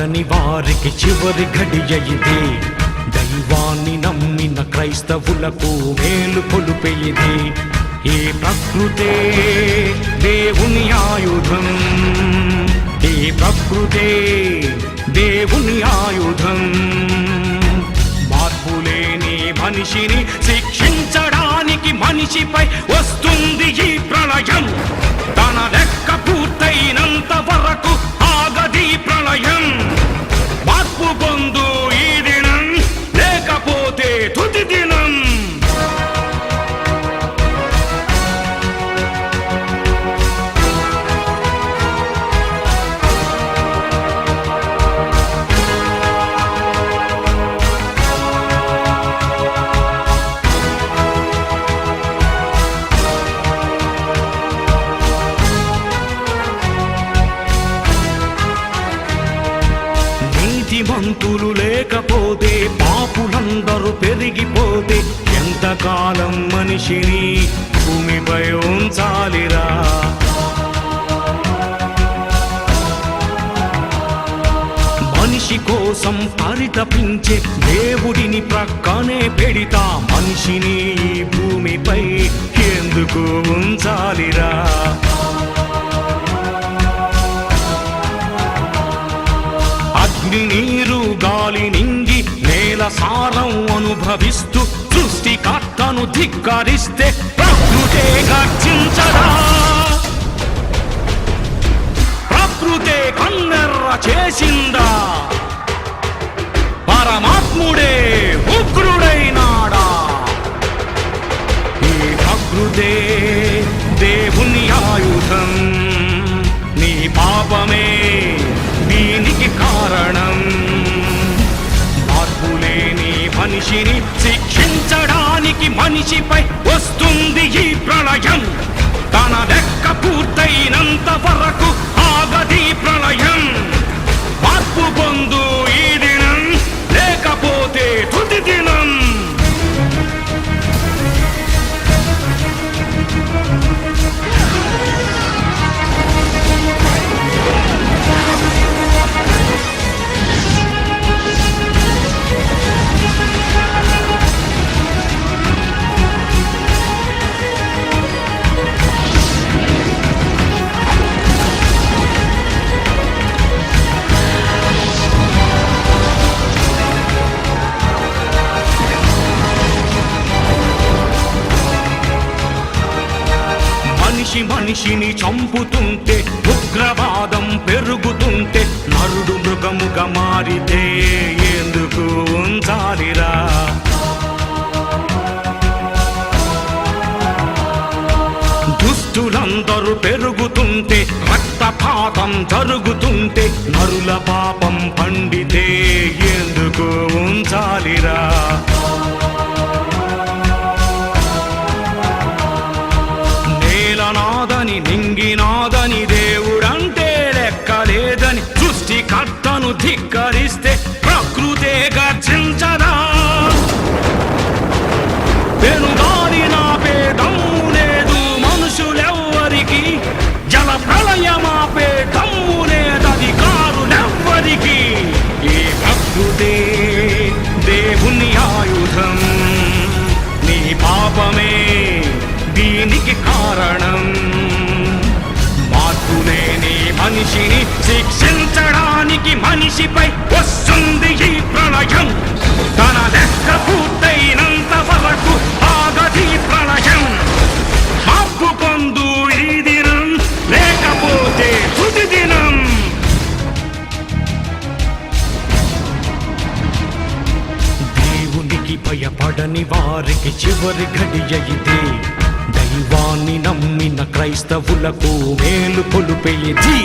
పడని వారికి చివరి ఘడియ ఇదే. దైవాన్ని నమ్మిన క్రైస్తవులకు మేలు కొలుపే ఇది. ఈ ప్రకృతే దేవుని ఆయుధం, ఈ ప్రకృతే దేవుని ఆయుధం. మార్పులేని మనిషిని శిక్షించడానికి మనిషిపై వస్తుంది ఈ ప్రళయం. తన లెక్క పూర్తయినంత వరకు ఆగది ప్రళయం. మార్పు పొందు ఈ దినం, లేకపోతే తుది దినం. నీతిమంతులు లేకపోతే, పాపులందరూ పెరిగిపోతే ఎంతకాలం మనిషిని భూమిపై ఉంచాలిరా? మనిషి కోసం పరితపించే దేవుడిని ప్రక్కనే పెడితా, మనిషిని ఈ భూమిపై ఎందుకు ఉంచాలిరా? అగ్ని, నీరు, గాలి, నింగి, నేల సారం అనుభవిస్తూ సృష్టికర్తను ధిక్కరిస్తే ప్రకృతే గర్జించదా? ప్రకృతే కన్నెర్ర చేసిందా? పరమాత్ముడే ఉగ్రుడైనాడా? ఈ ప్రకృతే దేవుని ఆయుధం. నీ పాపమే దీనికి కారణం. మార్పులేని మనిషిని శిక్షించడానికి మనిషిపై వస్తుంది ఈ ప్రళయం. తన లెక్క పూర్తయినంత వరకు ఆగది ప్రళయం. మార్పు పొందు ఈ దినం, లేకపోతే తుది దినం. మనిషిని చంపుతుంటే, ఉగ్రవాదం పెరుగుతుంటే, నరుడు మృగముగా మారితే ఎందుకు ఉంచాలిరా? దుష్టులందరూ పెరుగుతుంటే, రక్తపాతం జరుగుతుంటే, నరుల పాపం పండితే ఎందుకు ఉంచాలిరా? నాదని, నింగినాదని, దేవుడంటే లెక్కలేదని సృష్టికర్తను ధిక్కరిస్తే ప్రకృతే గర్జించదా? పెనుగాలి నాపే దమ్ము లేదు మనుషులెవ్వరికి, జల ప్రళయమాపే దమ్ము లేదు అధికారులెవ్వరికి. ఈ ప్రకృతే దేవుని ఆయుధం. నీ పాపమే దీనికి కారణం. మార్పులేని మనిషిని శిక్షించడానికి మనిషిపై వస్తుంది ఈ ప్రళయం. తన లెక్క పూర్తయినంత వరకు ఆగది ప్రళయం. మార్పు పొందు ఈ దినం, లేకపోతే తుది దినం. దేవునికి భయపడని వారికి చివరి ఘడియ ఇదే. దైవాన్ని నమ్మిన క్రైస్తవులకు మేలు కొలుపే ఇది.